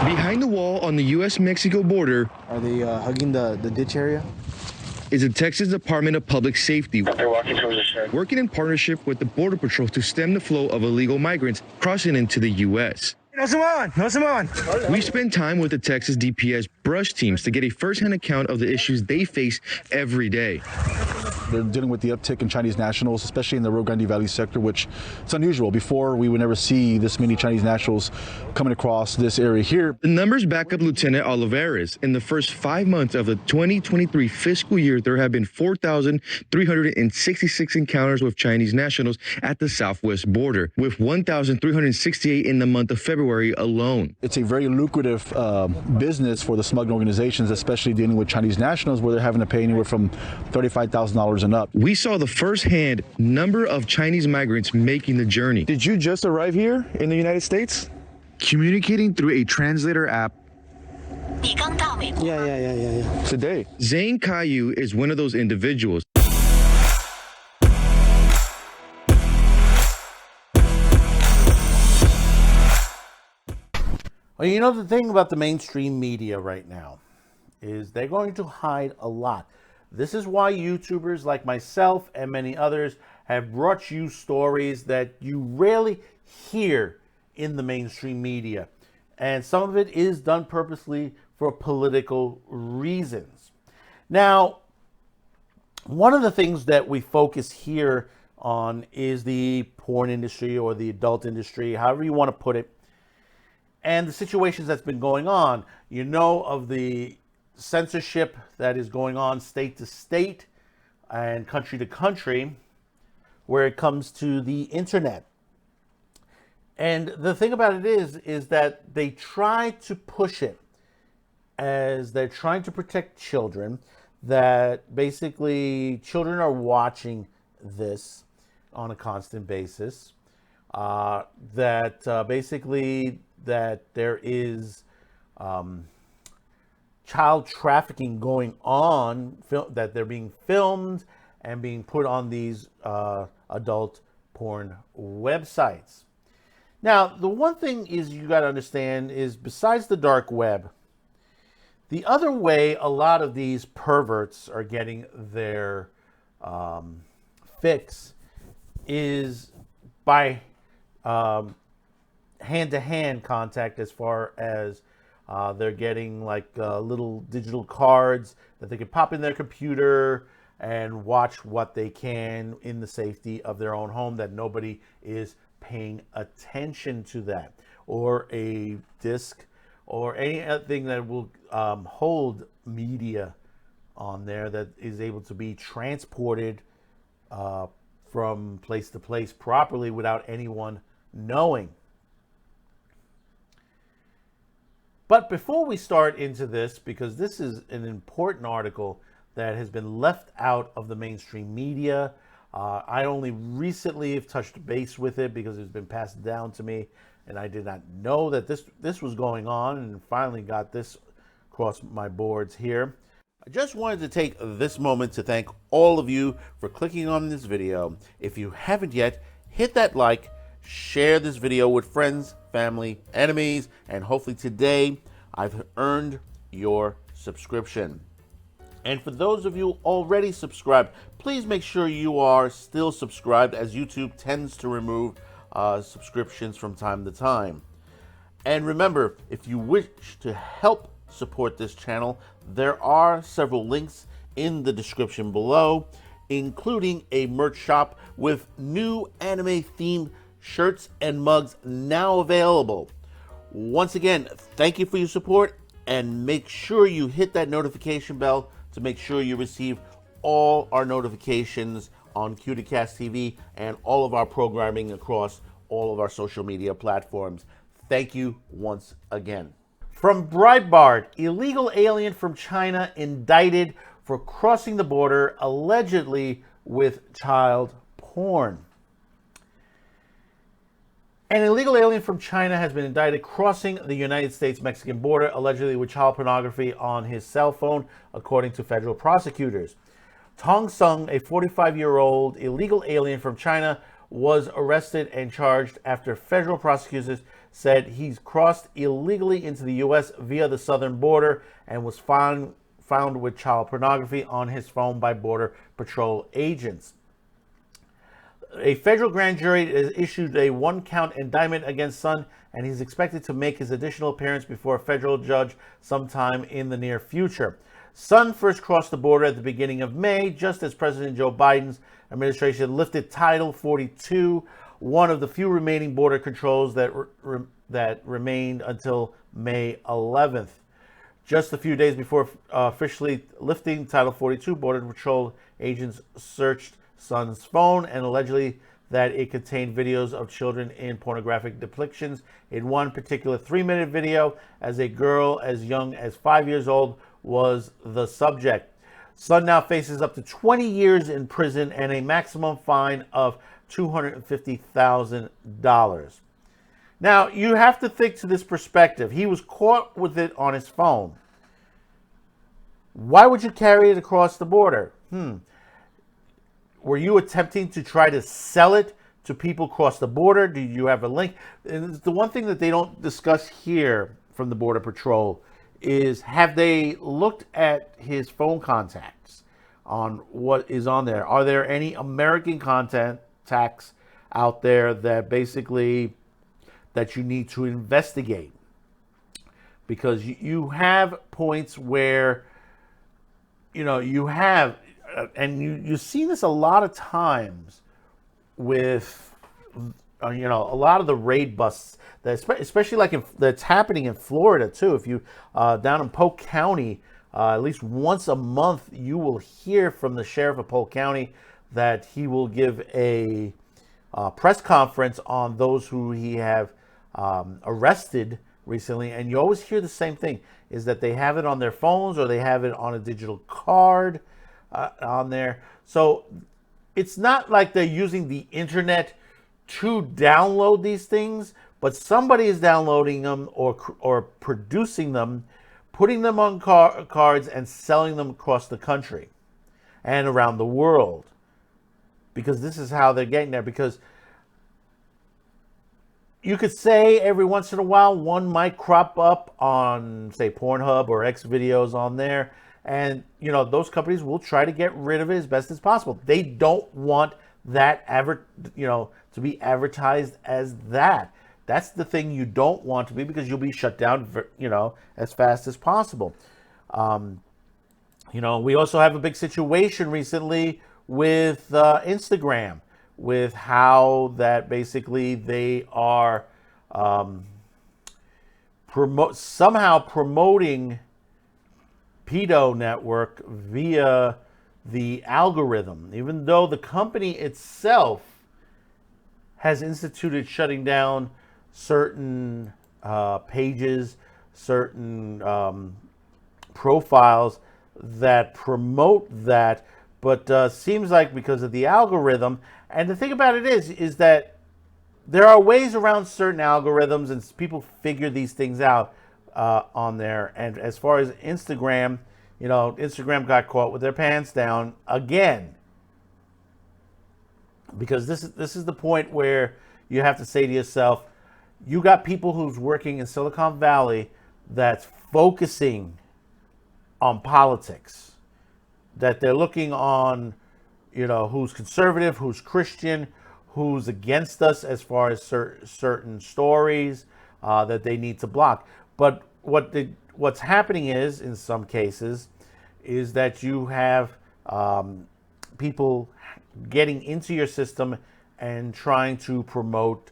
Behind the wall on the U.S.-Mexico border Are they hugging the ditch area? is the Texas Department of Public Safety, They're walking towards the shed. working in partnership with the Border Patrol to stem the flow of illegal migrants crossing into the U.S. No se muevan. We spend time with the Texas DPS brush teams to get a first-hand account of the issues they face every day. They're dealing with the uptick in Chinese nationals, especially in the Rio Grande Valley sector, which it's unusual. Before, we would never see this many Chinese nationals coming across this area here. The numbers back up Lieutenant Olivares. In the first 5 months of the 2023 fiscal year, there have been 4,366 encounters with Chinese nationals at the southwest border, with 1,368 in the month of February alone. It's a very lucrative business for the smuggling organizations, especially dealing with Chinese nationals, where they're having to pay anywhere from $35,000 and up. We saw the first-hand number of Chinese migrants making the journey. Did you just arrive here in the United States? Communicating through a translator app, Yeah. Today. Zane Caillou is one of those individuals. Well, you know, the thing about the mainstream media right now is they're going to hide a lot. This is why YouTubers like myself and many others have brought you stories that you rarely hear in the mainstream media. And some of it is done purposely for political reasons. Now, one of the things that we focus here on is the porn industry or the adult industry, however you want to put it, and the situations that's been going on. You know of the censorship that is going on state to state and country to country where it comes to the internet. And the thing about it is that they try to push it as they're trying to protect children, that basically children are watching this on a constant basis, basically that there is child trafficking going on, that they're being filmed and being put on these adult porn websites. Now, the one thing is you got to understand is, besides the dark web, the other way a lot of these perverts are getting their fix is by hand-to-hand contact, as far as they're getting like little digital cards that they can pop in their computer and watch what they can in the safety of their own home, that nobody is paying attention to that, or a disc or anything that will hold media on there that is able to be transported from place to place properly without anyone knowing. But before we start into this, because this is an important article that has been left out of the mainstream media, I only recently have touched base with it because it's been passed down to me, and I did not know that this was going on, and finally got this across my boards here. I just wanted to take this moment to thank all of you for clicking on this video. If you haven't yet, hit that like, share this video with friends, family, enemies, and hopefully today I've earned your subscription. And for those of you already subscribed, please make sure you are still subscribed, as YouTube tends to remove subscriptions from time to time. And remember, if you wish to help support this channel, there are several links in the description below, including a merch shop with new anime themed shirts and mugs now available. Once again, thank you for your support, and make sure you hit that notification bell to make sure you receive all our notifications on Cuticast TV and all of our programming across all of our social media platforms. Thank you once again. From Breitbart, illegal alien from China indicted for crossing the border allegedly with child porn. An illegal alien from China has been indicted crossing the United States-Mexican border, allegedly with child pornography on his cell phone, according to federal prosecutors. Tong Sung, a 45-year-old illegal alien from China, was arrested and charged after federal prosecutors said he's crossed illegally into the U.S. via the southern border and was found with child pornography on his phone by Border Patrol agents. A federal grand jury has issued a one-count indictment against Sun, and he's expected to make his additional appearance before a federal judge sometime in the near future. Sun first crossed the border at the beginning of May, just as President Joe Biden's administration lifted Title 42, one of the few remaining border controls that remained until May 11th. Just a few days before officially lifting Title 42, Border Patrol agents searched Sun's phone and allegedly that it contained videos of children in pornographic depictions. In one particular 3-minute video, as a girl as young as 5 years old was the subject. Sun now faces up to 20 years in prison and a maximum fine of $250,000. Now, you have to think to this perspective. He was caught with it on his phone. Why would you carry it across the border? Were you attempting to try to sell it to people across the border? Do you have a link? And the one thing that they don't discuss here from the Border Patrol is, have they looked at his phone contacts on what is on there? Are there any American contacts out there that basically that you need to investigate? Because you have points where, you have, and you see this a lot of times with, a lot of the raid busts, that especially like that's happening in Florida too. If you down in Polk County, at least once a month, you will hear from the sheriff of Polk County that he will give a press conference on those who he have arrested recently, and you always hear the same thing, is that they have it on their phones or they have it on a digital card on there. So it's not like they're using the internet to download these things, but somebody is downloading them or producing them, putting them on cards and selling them across the country and around the world, because this is how they're getting there. Because you could say every once in a while one might crop up on, say, Pornhub or X videos on there, and those companies will try to get rid of it as best as possible. They don't want that to be advertised as that. That's the thing you don't want to be, because you'll be shut down, as fast as possible. We also have a big situation recently with Instagram, with how that basically they are somehow promoting pedo network via the algorithm, even though the company itself has instituted shutting down certain pages, certain profiles that promote that. But seems like because of the algorithm, and the thing about it is that there are ways around certain algorithms, and people figure these things out on there. And as far as Instagram, Instagram got caught with their pants down again, because this is the point where you have to say to yourself, you got people who's working in Silicon Valley that's focusing on politics, that they're looking on, who's conservative, who's Christian, who's against us as far as certain stories that they need to block. But what's happening is, in some cases, is that you have people getting into your system and trying to promote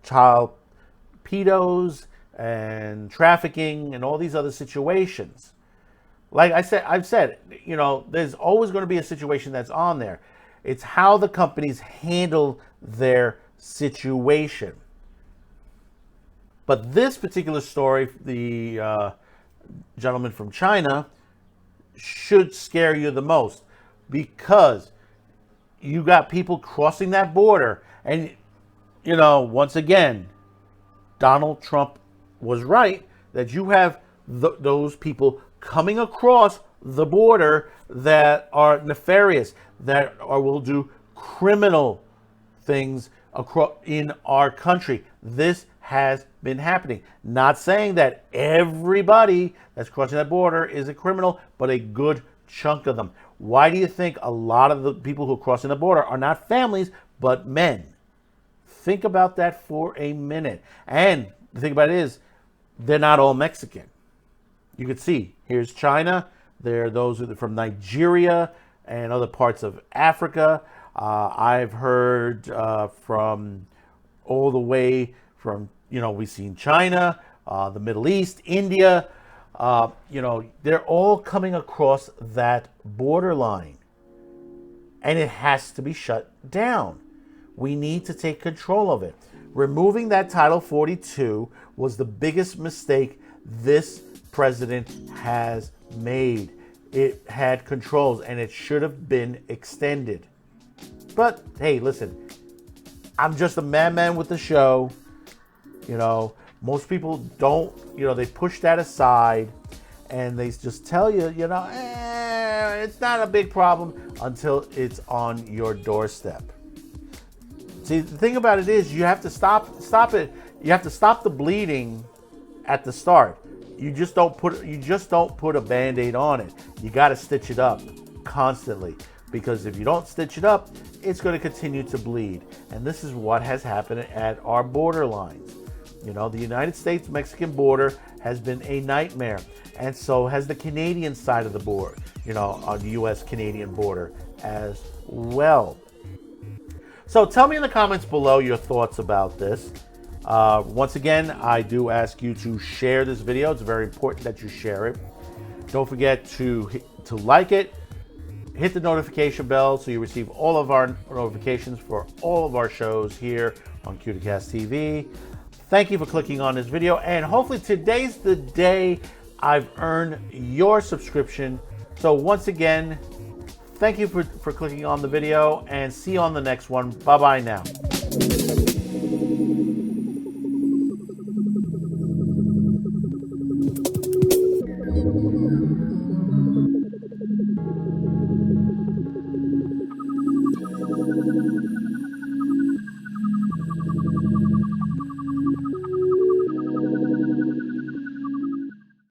child pedos and trafficking and all these other situations. Like I've said, there's always going to be a situation that's on there. It's how the companies handle their situation. But this particular story, the gentleman from China, should scare you the most, because you got people crossing that border. And, once again, Donald Trump was right that you have those people coming across the border that are nefarious, that will do criminal things in our country. This has been happening. Not saying that everybody that's crossing that border is a criminal, but a good chunk of them. Why do you think a lot of the people who are crossing the border are not families, but men? Think about that for a minute. And the thing about it is, they're not all Mexican. You could see, here's China. There are those who are from Nigeria and other parts of Africa. I've heard from all the way from, we've seen China, the Middle East, India. They're all coming across that borderline. And it has to be shut down. We need to take control of it. Removing that Title 42 was the biggest mistake this president has made. It had controls and it should have been extended. But hey, listen, I'm just a madman with the show. Most people don't, they push that aside and they just tell you, it's not a big problem until it's on your doorstep. See, the thing about it is you have to stop it. You have to stop the bleeding at the start. You just don't put a Band-Aid on it. You got to stitch it up constantly, because if you don't stitch it up, it's going to continue to bleed. And this is what has happened at our borderlines. The United States-Mexican border has been a nightmare, and so has the Canadian side of the border, on the U.S.-Canadian border as well. So tell me in the comments below your thoughts about this. Once again, I do ask you to share this video. It's very important that you share it. Don't forget to like it, hit the notification bell so you receive all of our notifications for all of our shows here on Cuticast TV. Thank you for clicking on this video, and hopefully today's the day I've earned your subscription. So once again, thank you for clicking on the video, and see you on the next one. Bye-bye now.